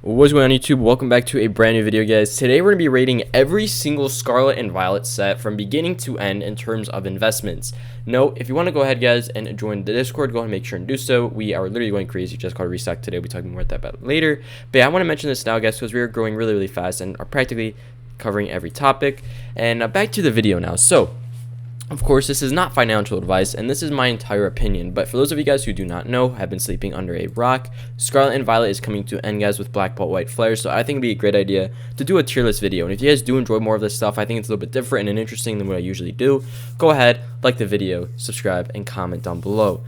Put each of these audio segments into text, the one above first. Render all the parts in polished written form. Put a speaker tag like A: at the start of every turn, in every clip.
A: What's going on YouTube? Welcome back to a brand new video, guys. Today we're going to be rating every single Scarlet and Violet set from beginning to end in terms of investments. Note, if you want to go ahead, guys, and join the Discord, go ahead and make sure and do so. We are literally going crazy, just called Restock today. We'll be talking more about that later. But yeah, I want to mention this now, guys, because we are growing really fast and are practically covering every topic. And back to the video now. So, of course, this is not financial advice, and this is my entire opinion, but for those of you guys who do not know, have been sleeping under a rock, Scarlet and Violet is coming to an end, guys, with Black Bolt White Flare, so I think it'd be a great idea to do a tier list video. And if you guys do enjoy more of this stuff, I think it's a little bit different and interesting than what I usually do, go ahead, like the video, subscribe, and comment down below.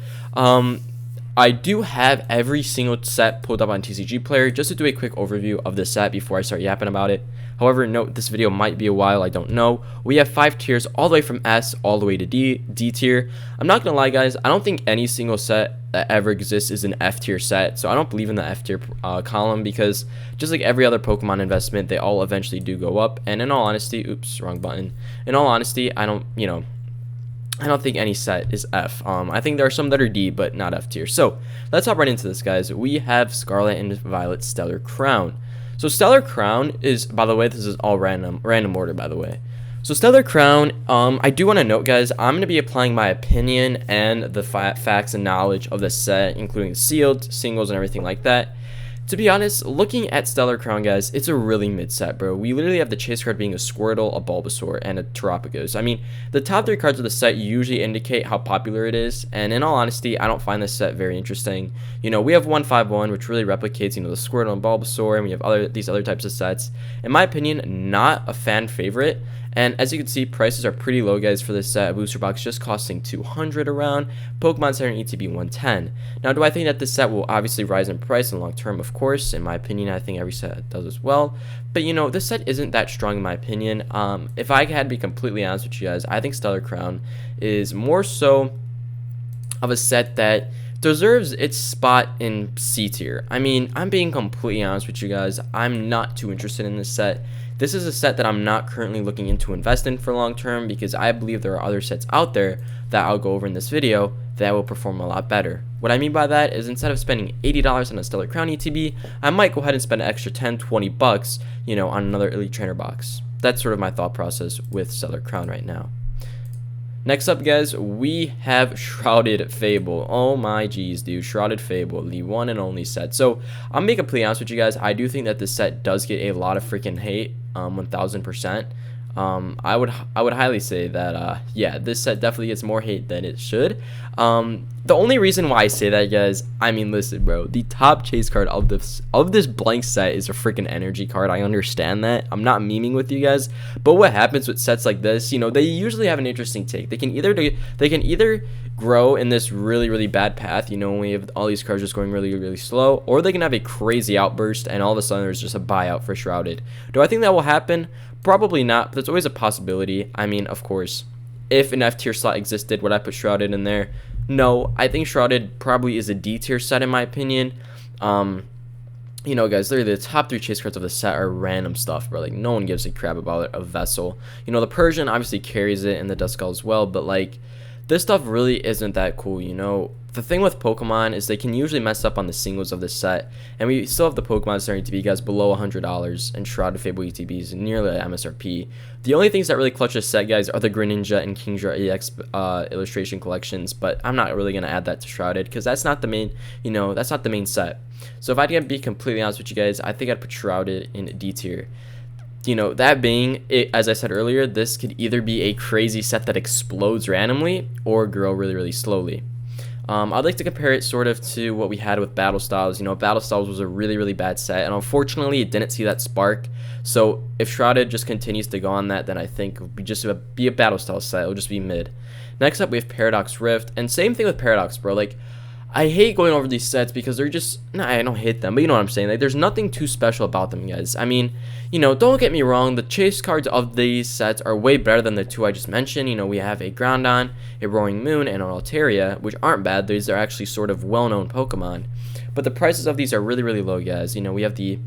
A: I do have every single set pulled up on TCG Player just to do a quick overview of the set before I start yapping about it. However, note this video might be a while, I don't know. We have 5 tiers all the way from S all the way to D tier. I'm not gonna lie, guys, I don't think any single set that ever exists is an F tier set, so I don't believe in the F tier column, because just like every other Pokemon investment, they all eventually do go up. And in all honesty, oops, wrong button. In all honesty, I don't think any set is F. I think there are some that are D, but not F tier. So let's hop right into this, guys. We have Scarlet and Violet Stellar Crown. So Stellar Crown is, by the way, this is all random order, by the way. So Stellar Crown, I do want to note, guys, I'm going to be applying my opinion and the facts and knowledge of the set, including sealed, singles, and everything like that. To be honest, looking at Stellar Crown, guys, it's a really mid set, bro. We literally have the chase card being a Squirtle, a Bulbasaur, and a Terapagos. I mean, the top 3 cards of the set usually indicate how popular it is, and in all honesty, I don't find this set very interesting. You know, we have 151, which really replicates, the Squirtle and Bulbasaur, and we have these other types of sets. In my opinion, not a fan favorite. And as you can see, prices are pretty low, guys, for this set. A booster box just costing $200 around. Pokemon Center ETB 110. Now, do I think that this set will obviously rise in price in long term? Of course. In my opinion, I think every set does as well. But, this set isn't that strong in my opinion. If I had to be completely honest with you guys, I think Stellar Crown is more so of a set that deserves its spot in C tier. I mean, I'm being completely honest with you guys. I'm not too interested in this set. This is a set that I'm not currently looking into invest in for long term, because I believe there are other sets out there that I'll go over in this video that will perform a lot better. What I mean by that is, instead of spending $80 on a Stellar Crown ETB, I might go ahead and spend an extra 10-20 bucks, on another Elite Trainer box. That's sort of my thought process with Stellar Crown right now. Next up, guys, we have Shrouded Fable. Oh my geez, dude. Shrouded Fable, the one and only set. So, I'm being completely honest with you guys. I do think that this set does get a lot of freaking hate, 1000%. I would highly say that, yeah, this set definitely gets more hate than it should. The only reason why I say that, guys, I mean, listen, bro, the top chase card of this blank set is a freaking energy card. I understand that. I'm not memeing with you guys, but what happens with sets like this, they usually have an interesting take. They can either grow in this really bad path, when we have all these cards just going really slow, or they can have a crazy outburst and all of a sudden there's just a buyout for Shrouded. Do I think that will happen? Probably not, but there's always a possibility. I mean, of course, if an F tier slot existed, would I put Shrouded in there? No, I think Shrouded probably is a D tier set in my opinion. Guys, literally the top 3 chase cards of the set are random stuff, bro. Like, no one gives a crap about a Vessel. The Persian obviously carries it, and the Duskull as well, but like, this stuff really isn't that cool, The thing with Pokemon is they can usually mess up on the singles of the set, and we still have the Pokemon starting to be, guys, below $100, and Shrouded Fable ETBs nearly at MSRP. The only things that really clutch this set, guys, are the Greninja and Kingdra EX illustration collections, but I'm not really going to add that to Shrouded, because that's not the main, that's not the main set. So if I had to be completely honest with you guys, I think I'd put Shrouded in D tier. That being it, as I said earlier, this could either be a crazy set that explodes randomly or grow really slowly. I'd like to compare it sort of to what we had with Battle Styles. Battle Styles was a really bad set, and unfortunately it didn't see that spark. So if Shrouded just continues to go on that, then I think it would be a Battle Styles set. It'll just be mid. Next up, we have Paradox Rift, and same thing with Paradox, bro. Like, I hate going over these sets because they're just, I don't hate them, but you know what I'm saying. Like, there's nothing too special about them, guys. I mean, don't get me wrong, the chase cards of these sets are way better than the 2 I just mentioned. We have a Groudon, a Roaring Moon, and an Altaria, which aren't bad. These are actually sort of well-known Pokemon. But the prices of these are really low, guys. We have the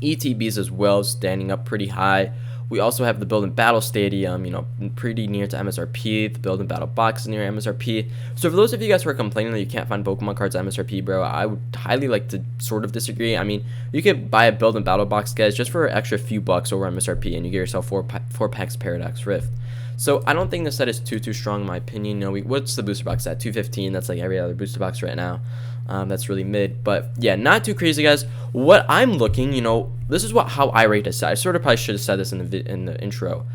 A: ETBs as well, standing up pretty high. We also have the Build and Battle Stadium, you know, pretty near to MSRP. The Build and Battle box is near MSRP. So for those of you guys who are complaining that you can't find Pokemon cards at MSRP, bro, I would highly like to sort of disagree. I mean, you could buy a Build and Battle box, guys, just for an extra few bucks over MSRP, and you get yourself four packs of Paradox Rift. So I don't think the set is too strong in my opinion. You know, what's the booster box at? 215. That's like every other booster box right now. That's really mid, but yeah, not too crazy, guys. What I'm looking, you know, this is how I rate a set. I sort of probably should have said this in the intro.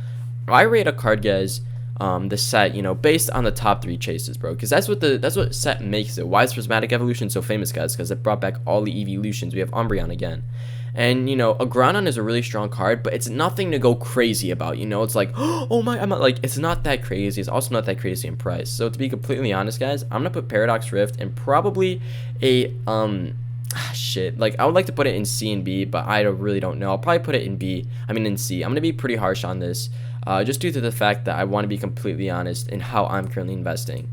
A: I rate a card, guys, the set, you know, based on the top 3 chases, bro, because that's what set makes it. Why is Prismatic Evolution so famous, guys? Because it brought back all the evolutions. We have Umbreon again. And, you know, a Groudon is a really strong card, but it's nothing to go crazy about, you know? It's like, oh my, I'm not, like, it's not that crazy. It's also not that crazy in price. So, to be completely honest, guys, I'm gonna put Paradox Rift and probably a, like, I would like to put it in C and B, but I really don't know. I'll probably put it in C. I'm gonna be pretty harsh on this, just due to the fact that I want to be completely honest in how I'm currently investing.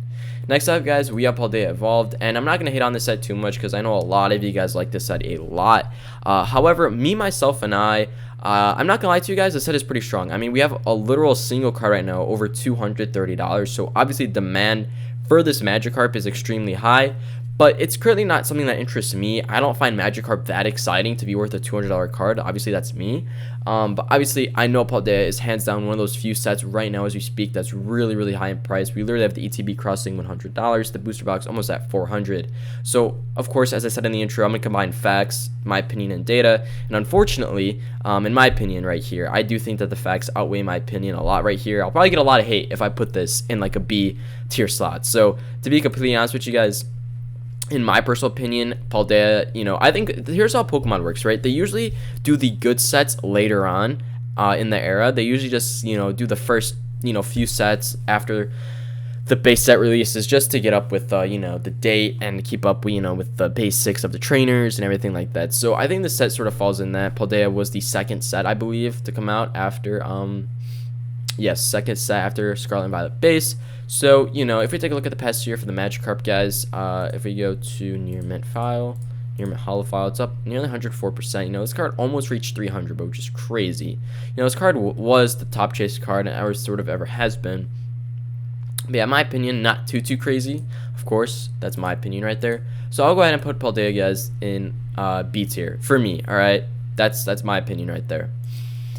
A: Next up, guys, we have Paldea Evolved, and I'm not going to hit on this set too much because I know a lot of you guys like this set a lot. However, me, myself, and I'm not going to lie to you guys, the set is pretty strong. I mean, we have a literal single card right now over $230, so obviously demand for this Magikarp is extremely high. But it's currently not something that interests me. I don't find Magikarp that exciting to be worth a $200 card. Obviously, that's me. But obviously, I know Paldea is hands down one of those few sets right now as we speak that's really high in price. We literally have the ETB crossing $100, the booster box almost at $400. So, of course, as I said in the intro, I'm going to combine facts, my opinion, and data. And unfortunately, in my opinion right here, I do think that the facts outweigh my opinion a lot right here. I'll probably get a lot of hate if I put this in like a B tier slot. So, to be completely honest with you guys, in my personal opinion, Paldea, you know, I think here's how Pokemon works, right? They usually do the good sets later on in the era. They usually just, you know, do the first, you know, few sets after the base set releases just to get up with, you know, the date and keep up, you know, with the basics of the trainers and everything like that. So I think the set sort of falls in that. Paldea was the second set, I believe, to come out after, yes, second set after Scarlet and Violet base. So, you know, if we take a look at the past year for the Magikarp, guys, if we go to near mint file, near mint hollow file, it's up nearly 104%. You know, this card almost reached 300, but which is crazy. You know, this card was the top chase card and sort of ever has been. But yeah, in my opinion, not too crazy. Of course, that's my opinion right there. So I'll go ahead and put Paldea, guys, in B tier for me. All right, that's my opinion right there.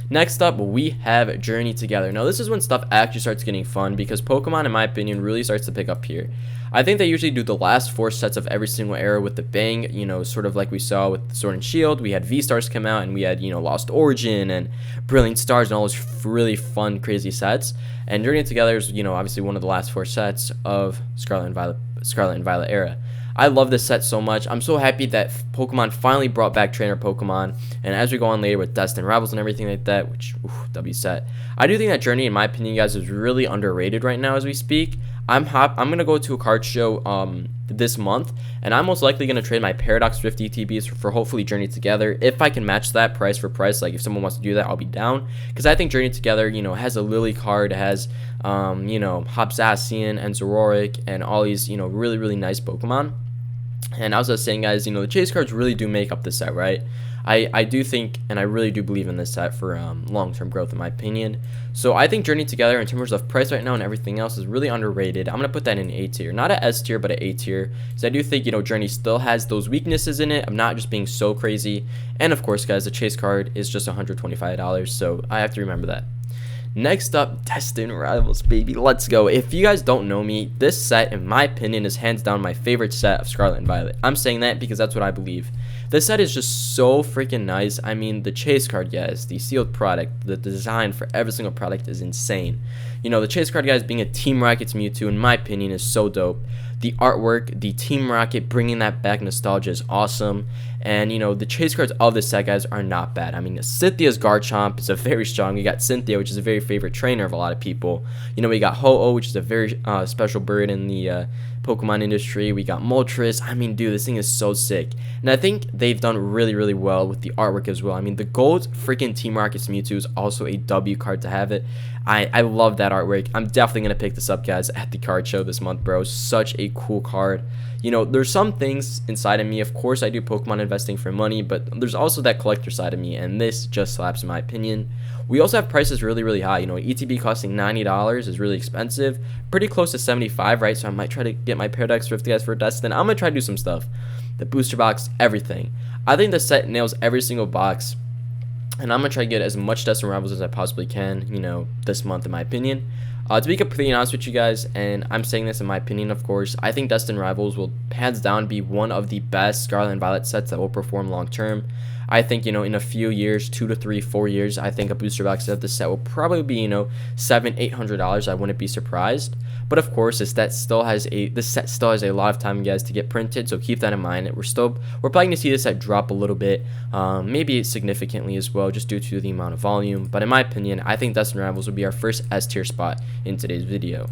A: Next up, we have Journey Together. Now, this is when stuff actually starts getting fun because Pokemon, in my opinion, really starts to pick up here. I think they usually do the last 4 sets of every single era with the bang, you know, sort of like we saw with Sword and Shield. We had V-Stars come out, and we had, you know, Lost Origin and Brilliant Stars and all those really fun, crazy sets. And Journey Together is, you know, obviously one of the last 4 sets of Scarlet and Violet era. I love this set so much. I'm so happy that Pokemon finally brought back trainer Pokemon. And as we go on later with Destin Rivals and everything like that, which, W set. I do think that Journey, in my opinion, guys, is really underrated right now as we speak. I'm going to go to a card show this month, and I'm most likely going to trade my Paradox Rift ETBs for hopefully Journey Together. If I can match that price for price, like if someone wants to do that, I'll be down. Because I think Journey Together, you know, has a Lily card, has, you know, Hobzassian and Zoroark and all these, you know, really nice Pokemon. And I was just saying, guys, you know, the chase cards really do make up the set, right? I do think, and I really do believe in this set for long-term growth, in my opinion. So I think Journey Together, in terms of price right now and everything else, is really underrated. I'm going to put that in A tier. Not an S tier, but an A tier. Because I do think, you know, Journey still has those weaknesses in it. I'm not just being so crazy. And, of course, guys, the chase card is just $125, so I have to remember that. Next up, Destin Rivals, baby. Let's go. If you guys don't know me, this set, in my opinion, is hands down my favorite set of Scarlet and Violet. I'm saying that because that's what I believe. This set is just so freaking nice. I mean, the chase card, guys, the sealed product, the design for every single product is insane. You know, the chase card, guys, being a Team Rocket's Mewtwo, in my opinion, is so dope. The artwork, the Team Rocket, bringing that back nostalgia is awesome. And, you know, the chase cards of this set, guys, are not bad. I mean, Cynthia's Garchomp is a very strong. We got Cynthia, which is a very favorite trainer of a lot of people. You know, we got Ho-Oh, which is a very special bird in the Pokemon industry. We got Moltres. I mean, dude, this thing is so sick. And I think they've done really well with the artwork as well. I mean, the gold freaking Team Rocket's Mewtwo is also a W card to have it. I love that artwork. I'm definitely going to pick this up, guys, at the card show this month, bro. Such a cool card. You You know, there's some things inside of me. Of course, I do Pokemon investing for money, but there's also that collector side of me, and this just slaps in my opinion. We also have prices really, really high. You know, ETB costing $90 is really expensive, pretty close to 75, right? So I might try to get my Paradox Rift guys for Destin. I'm gonna try to do some stuff. The booster box, everything. I think the set nails every single box, and I'm gonna try to get as much Destin Rivals as I possibly can, you know, this month in my opinion. To be completely honest with you guys, and I'm saying this in my opinion, of course, I think Destin Rivals will hands down be one of the best Scarlet and Violet sets that will perform long term. I think, you know, in a few years, 2 to 3, 4 years, I think a booster box of the set will probably be, you know, $700-800. I wouldn't be surprised. But of course, this set still has a lot of time, guys, to get printed. So keep that in mind. We're probably going to see this set drop a little bit, maybe significantly as well, just due to the amount of volume. But in my opinion, I think Destin Rivals will be our first S tier spot in today's video.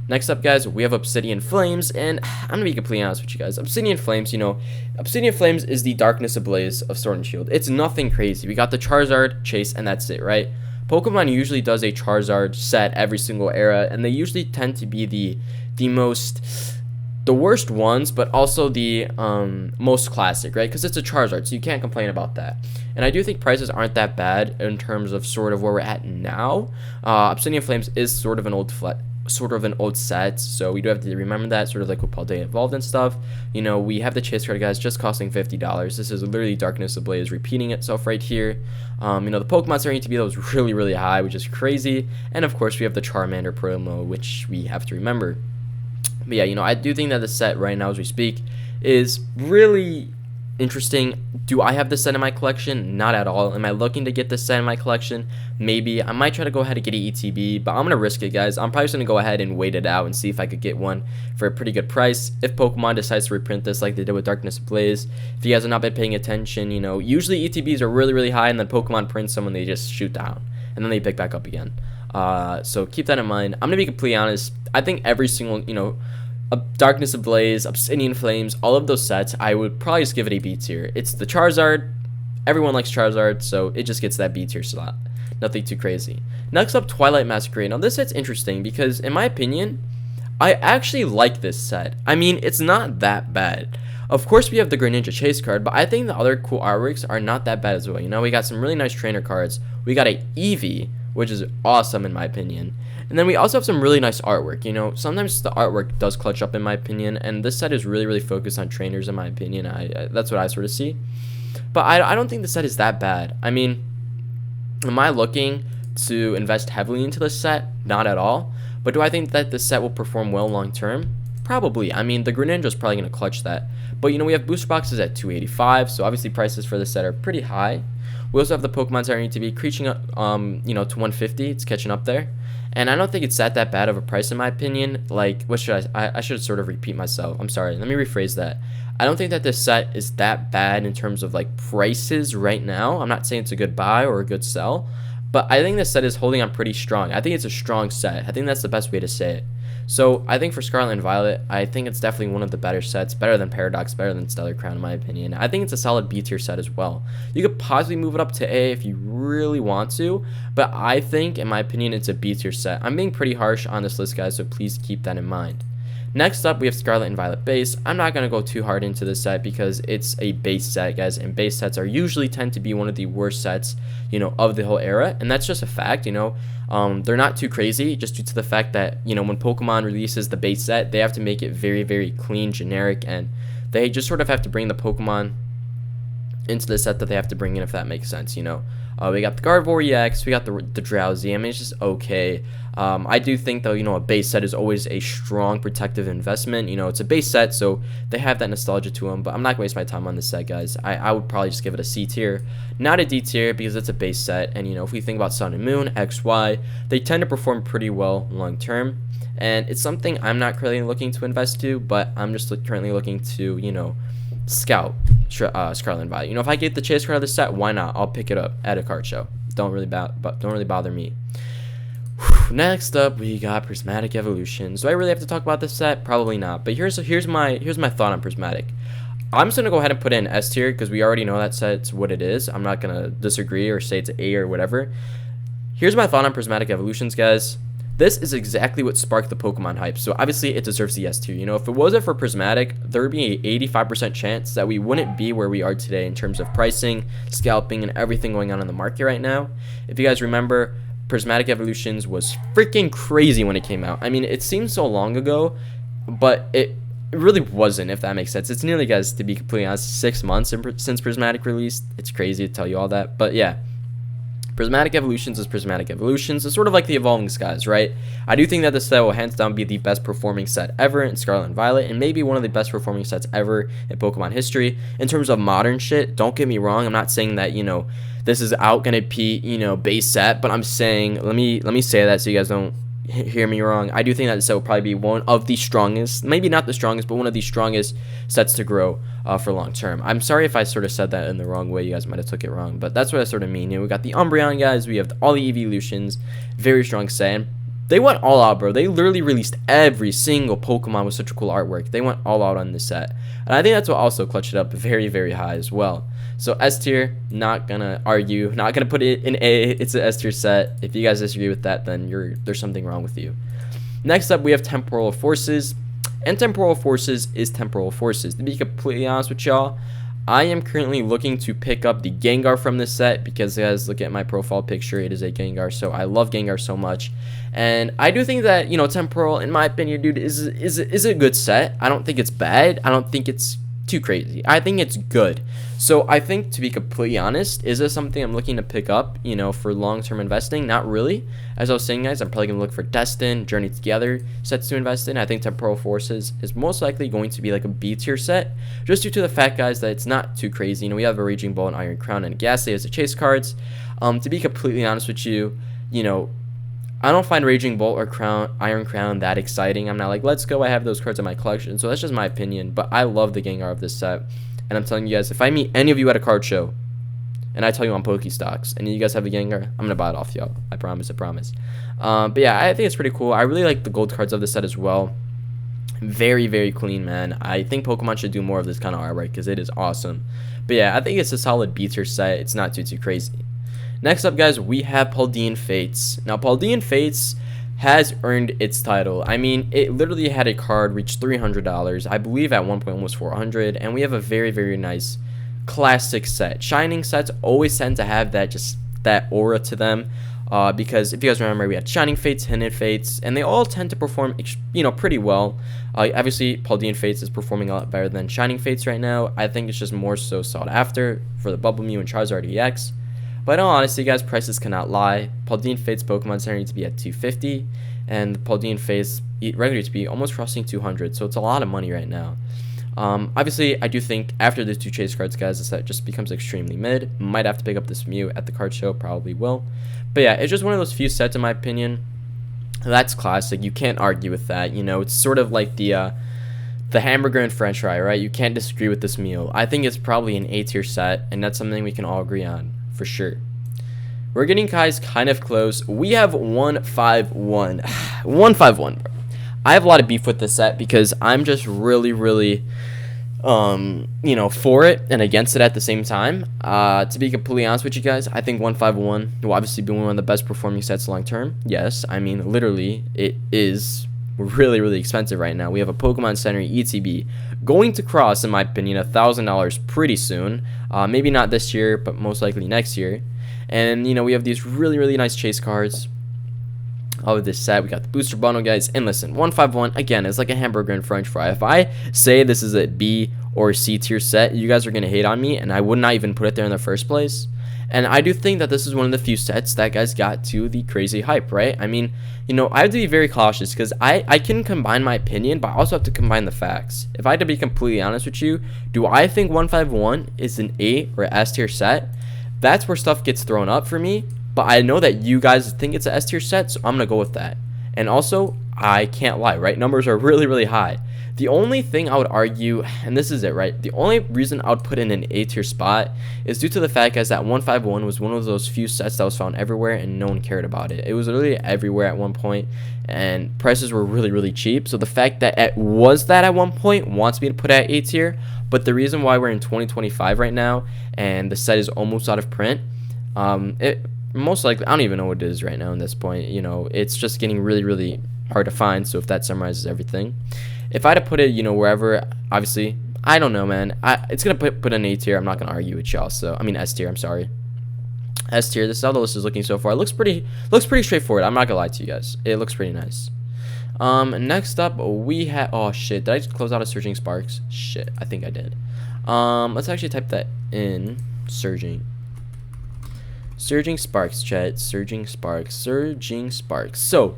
A: Next up, guys, we have Obsidian Flames, and I'm going to be completely honest with you guys. Obsidian Flames, you know, Obsidian Flames is the Darkness Ablaze of Sword and Shield. It's nothing crazy. We got the Charizard, Chase, and that's it, right? Pokemon usually does a Charizard set every single era, and they usually tend to be the worst ones, but also the most classic, right? Because it's a Charizard, so you can't complain about that. And I do think prices aren't that bad in terms of sort of where we're at now. Obsidian Flames is sort of an old set, so we do have to remember that, sort of like with Paldea Evolved and stuff. You know, we have the Chase card, guys, just costing $50. This is literally Darkness Ablaze repeating itself right here. You know, the Pokemon starting to be those really, really high, which is crazy. And of course, we have the Charmander promo, which we have to remember. But yeah, you know, I do think that the set right now as we speak is really interesting. Do I have this set in my collection? Not at all. Am I looking to get this set in my collection? Maybe. I might try to go ahead and get an ETB, but I'm going to risk it, guys. I'm probably just going to go ahead and wait it out and see if I could get one for a pretty good price. If Pokemon decides to reprint this like they did with Darkness Ablaze, if you guys have not been paying attention, you know, usually ETBs are really, really high, and then Pokemon prints them and they just shoot down, and then they pick back up again. So keep that in mind. I'm going to be completely honest. I think every single, you know, Darkness Ablaze, Obsidian Flames, all of those sets, I would probably just give it a B tier. It's the Charizard. Everyone likes Charizard, so it just gets that B tier slot. Nothing too crazy. Next up, Twilight Masquerade. Now, this set's interesting because, in my opinion, I actually like this set. I mean, it's not that bad. Of course, we have the Greninja Chase card, but I think the other cool artworks are not that bad as well. You know, we got some really nice trainer cards. We got a Eevee, which is awesome in my opinion. And then we also have some really nice artwork. You know, sometimes the artwork does clutch up in my opinion, and this set is really, really focused on trainers in my opinion. That's what I sort of see. But I don't think the set is that bad. I mean, am I looking to invest heavily into this set? Not at all. But do I think that this set will perform well long term? Probably. I mean, the Greninja is probably going to clutch that. But, you know, we have booster boxes at $285, so obviously prices for this set are pretty high. We also have the Pokemon starting to be creeping up, you know, to $150. It's catching up there. And I don't think it's that bad of a price in my opinion. Like, what should I should sort of repeat myself. I'm sorry. Let me rephrase that. I don't think that this set is that bad in terms of like prices right now. I'm not saying it's a good buy or a good sell, but I think this set is holding on pretty strong. I think it's a strong set. I think that's the best way to say it. So I think for Scarlet and Violet, I think it's definitely one of the better sets, better than Paradox, better than Stellar Crown in my opinion. I think it's a solid B tier set as well. You could possibly move it up to A if you really want to, but I think, in my opinion, it's a B tier set. I'm being pretty harsh on this list, guys, so please keep that in mind. Next up, we have Scarlet and Violet base. I'm not going to go too hard into this set because it's a base set, guys, and base sets are usually tend to be one of the worst sets, you know, of the whole era, and that's just a fact, you know. They're not too crazy just due to the fact that, you know, when Pokemon releases the base set, they have to make it very, very clean, generic, and they just sort of have to bring the Pokemon into the set that they have to bring in, if that makes sense, you know. We got the Gardevoir EX, we got the Drowsy. I mean, it's just okay. I do think, though, you know, a base set is always a strong protective investment. You know, it's a base set, so they have that nostalgia to them, but I'm not going to waste my time on this set, guys. I would probably just give it a C tier, not a D tier, because it's a base set, and, you know, if we think about Sun and Moon, XY, they tend to perform pretty well long term, and it's something I'm not currently looking to invest to, but I'm just currently looking to, you know, scout Scarlet and Violet. You know, if I get the chase card of the set, why not? I'll pick it up at a card show. Don't really bother me. Next up, we got Prismatic Evolution. Do I really have to talk about this set? Probably not. But here's my thought on Prismatic. I'm just gonna go ahead and put it in S tier because we already know that set's what it is. I'm not gonna disagree or say it's A or whatever. Here's my thought on Prismatic Evolutions, guys. This is exactly what sparked the Pokemon hype, so obviously it deserves the S tier. You know, if it wasn't for Prismatic, there would be an 85% chance that we wouldn't be where we are today in terms of pricing, scalping, and everything going on in the market right now. If you guys remember, Prismatic Evolutions was freaking crazy when it came out. I mean, it seems so long ago, but it really wasn't, if that makes sense. It's nearly, guys, to be completely honest, 6 months since Prismatic released. It's crazy to tell you all that, but yeah. Prismatic Evolutions is Prismatic Evolutions. It's sort of like the Evolving Skies, right? I do think that this set will hands down be the best performing set ever in Scarlet and Violet, and maybe one of the best performing sets ever in Pokemon history. In terms of modern shit, don't get me wrong, I'm not saying that, you know, this is out gonna be, you know, base set, but I'm saying, let me say that so you guys don't hear me wrong. I do think that this set will probably be one of the strongest, maybe not the strongest, but one of the strongest sets to grow for long term. I'm sorry if I sort of said that in the wrong way. You guys might have took it wrong, but that's what I sort of mean. You know, we got the Umbreon, guys. We have all the evolutions. Very strong set. And they went all out, bro. They literally released every single Pokemon with such a cool artwork. They went all out on this set. And I think that's what also clutched it up very, very high as well. So S tier, not gonna argue, not gonna put it in A. It's an S tier set. If you guys disagree with that, then there's something wrong with you. Next up, we have Temporal Forces. And Temporal Forces is Temporal Forces. To be completely honest with y'all, I am currently looking to pick up the Gengar from this set because, guys, look at my profile picture. It is a Gengar, so I love Gengar so much. And I do think that, you know, Temporal, in my opinion, dude, is a good set. I don't think it's bad. I don't think it's too crazy. I think it's good. So I think, to be completely honest, is this something I'm looking to pick up, you know, for long-term investing? Not really. As I was saying, guys, I'm probably going to look for Destin, Journey Together sets to invest in. I think Temporal Forces is most likely going to be like a B tier set, just due to the fact, guys, that it's not too crazy. You know, we have a Raging Ball and Iron Crown and Ghastly as the chase cards. To be completely honest with you, you know, I don't find Raging Bolt or Iron Crown that exciting. I'm not like, let's go, I have those cards in my collection. So that's just my opinion. But I love the Gengar of this set. And I'm telling you guys, if I meet any of you at a card show, and I tell you on Pokestocks, and you guys have a Gengar, I'm going to buy it off y'all. I promise, I promise. But yeah, I think it's pretty cool. I really like the gold cards of this set as well. Very, very clean, man. I think Pokemon should do more of this kind of artwork because it is awesome. But yeah, I think it's a solid B tier set. It's not too crazy. Next up, guys, we have Pauline Fates. Now, Pauline Fates has earned its title. I mean, it literally had a card reach $300. I believe at one point almost $400. And we have a very, very nice classic set. Shining sets always tend to have that aura to them. Because if you guys remember, we had Shining Fates, Hidden Fates, and they all tend to perform, you know, pretty well. Obviously, Pauline Fates is performing a lot better than Shining Fates right now. I think it's just more so sought after for the Bubble Mew and Charizard EX. But in all honesty, guys, prices cannot lie. Pauline Fates Pokemon Center needs to be at $250, and Pauline Fates regular to be almost crossing $200, so it's a lot of money right now. Obviously, I do think after the two chase cards, guys, the set just becomes extremely mid. Might have to pick up this Mew at the card show, probably will. But yeah, it's just one of those few sets, in my opinion. That's classic. You can't argue with that. You know, it's sort of like the hamburger and french fry, right? You can't disagree with this meal. I think it's probably an A tier set, and that's something we can all agree on. For sure. We're getting, guys, kind of close. We have 151. 151, bro. I have a lot of beef with this set because I'm just really, you know, for it and against it at the same time. To be completely honest with you guys, I think 151 will obviously be one of the best performing sets long term. Yes, I mean, literally, it is really expensive right now. We have a Pokemon Center ETB going to cross, in my opinion, $1,000 pretty soon. Maybe not this year, but most likely next year. And, you know, we have these really nice chase cards of this set. We got the booster bundle, guys. And listen, 151 again is like a hamburger and french fry. If I say this is a B or C tier set, you guys are gonna hate on me, and I would not even put it there in the first place. And I do think that this is one of the few sets that, guys, got to the crazy hype, right? I mean, you know, I have to be very cautious because I can combine my opinion, but I also have to combine the facts. If I had to be completely honest with you, do I think 151 is an A or S tier set? That's where stuff gets thrown up for me. But I know that you guys think it's an S tier set, so I'm going to go with that. And also, I can't lie, right? Numbers are really high. The only thing I would argue, and this is it, right? The only reason I would put in an A tier spot is due to the fact, guys, that 151 was one of those few sets that was found everywhere and no one cared about it. It was literally everywhere at one point, and prices were really cheap. So the fact that it was that at one point wants me to put it at A tier. But the reason why we're in 2025 right now and the set is almost out of print, most likely, I don't even know what it is right now in this point. You know, it's just getting really, really hard to find. So if that summarizes everything, if I had to put it, you know, wherever, obviously, I don't know, man. It's gonna put an A tier. I'm not gonna argue with y'all. So I mean S tier. I'm sorry. S tier. This is how the list is looking so far. It looks pretty straightforward. I'm not gonna lie to you guys. It looks pretty nice. Next up we have, oh shit, did I just close out of Surging Sparks? Shit, I think I did. Let's actually type that in. Surging Sparks, chat. Surging Sparks. So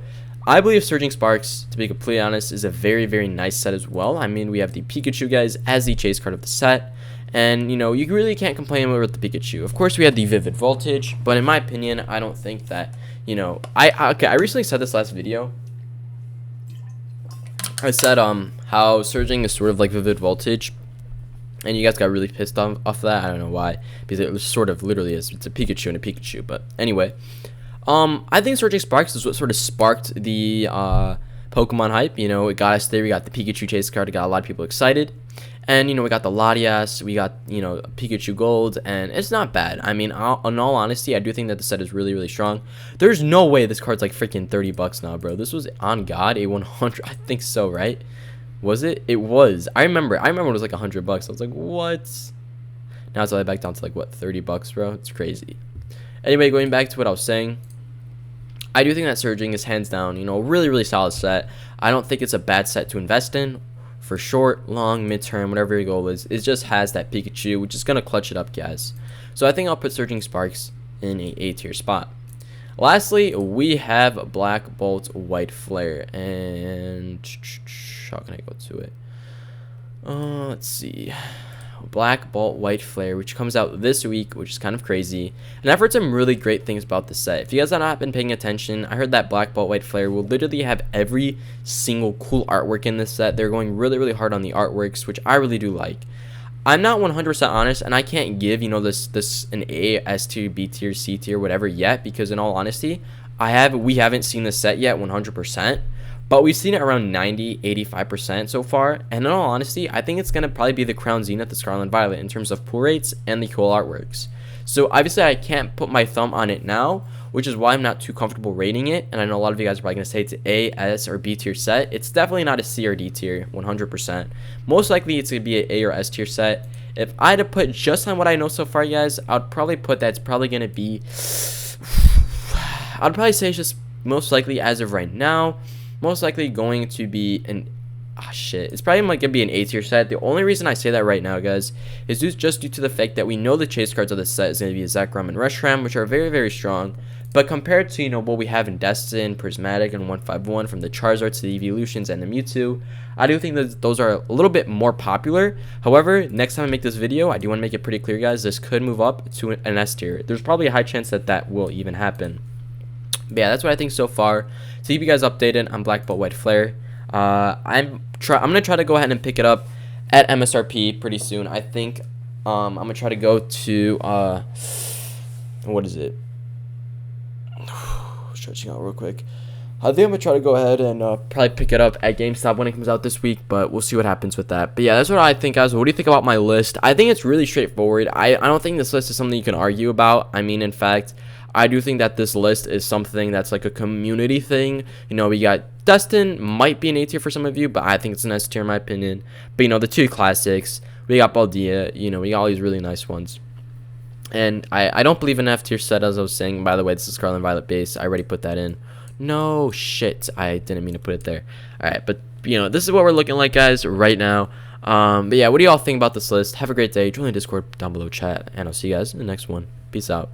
A: I believe Surging Sparks, to be completely honest, is a very, very nice set as well. I mean, we have the Pikachu, guys, as the chase card of the set. And, you know, you really can't complain with the Pikachu. Of course, we had the Vivid Voltage. But in my opinion, I don't think that, you know, I recently said this last video. I said, how Surging is sort of like Vivid Voltage. And you guys got really pissed off that. I don't know why. Because it was sort of literally is. It's a Pikachu and a Pikachu. But anyway. I think Surging Sparks is what sort of sparked the Pokemon hype. You know, it got us there. We got the Pikachu chase card. It got a lot of people excited. And, you know, we got the Latias. We got, you know, Pikachu Gold. And it's not bad. I mean, in all honesty, I do think that the set is really, really strong. There's no way this card's like freaking $30 now, bro. This was, on God, a 100. I think so, right? Was it? It was. I remember it was like $100. I was like, what? Now it's all back down to like, what, $30, bro? It's crazy. Anyway, going back to what I was saying. I do think that Surging is hands down, you know, a really, really solid set. I don't think it's a bad set to invest in for short, long, midterm, whatever your goal is. It just has that Pikachu, which is going to clutch it up, guys. So I think I'll put Surging Sparks in a A tier spot. Lastly, we have Black Bolt White Flare. And how can I go to it? Let's see. Black Bolt White Flare, which comes out this week, which is kind of crazy. And I've heard some really great things about the set. If you guys have not been paying attention, I heard that Black Bolt White Flare will literally have every single cool artwork in this set. They're going really, really hard on the artworks, which I really do like. I'm not 100% honest, and I can't give, you know, this an A, S tier, B tier, C tier, whatever yet, because in all honesty, we haven't seen the set yet 100%. But we've seen it around 90, 85% so far. And in all honesty, I think it's going to probably be the Crown Zenith, the Scarlet Violet, in terms of pull rates and the cool artworks. So obviously, I can't put my thumb on it now, which is why I'm not too comfortable rating it. And I know a lot of you guys are probably going to say it's an A, S, or B tier set. It's definitely not a C or D tier, 100%. Most likely, it's going to be an A or S tier set. If I had to put just on what I know so far, guys, I'd probably put that it's probably going to be... I'd probably say it's just most likely, as of right now, most likely going to be an it's probably like gonna be an A tier set. The only reason I say that right now, guys, is just due to the fact that we know the chase cards of the set is gonna be a Zekrom and Reshiram, which are very, very strong. But compared to, you know, what we have in Destin, Prismatic, and 151, from the Charizard to the Evolutions and the Mewtwo, I do think that those are a little bit more popular. However, next time I make this video, I do want to make it pretty clear, guys, this could move up to an S tier. There's probably a high chance that that will even happen. But yeah, that's what I think so far. To keep you guys updated on Black Bolt White Flare, I'm gonna try to go ahead and pick it up at MSRP pretty soon. I think I'm gonna try to go to what is it? Stretching out real quick. I think I'm gonna try to go ahead and probably pick it up at GameStop when it comes out this week, but we'll see what happens with that. But yeah, that's what I think, guys. What do you think about my list? I think it's really straightforward. I don't think this list is something you can argue about. I mean, in fact, I do think that this list is something that's like a community thing. You know, we got Destin, might be an A tier for some of you, but I think it's an S tier in my opinion. But, you know, the two classics, we got Baldia, you know, we got all these really nice ones. And I don't believe in F tier set, as I was saying. By the way, this is Scarlet Violet base. I already put that in. No, shit. I didn't mean to put it there. All right, but, you know, this is what we're looking like, guys, right now. But, yeah, what do y'all think about this list? Have a great day. Join the Discord down below, chat, and I'll see you guys in the next one. Peace out.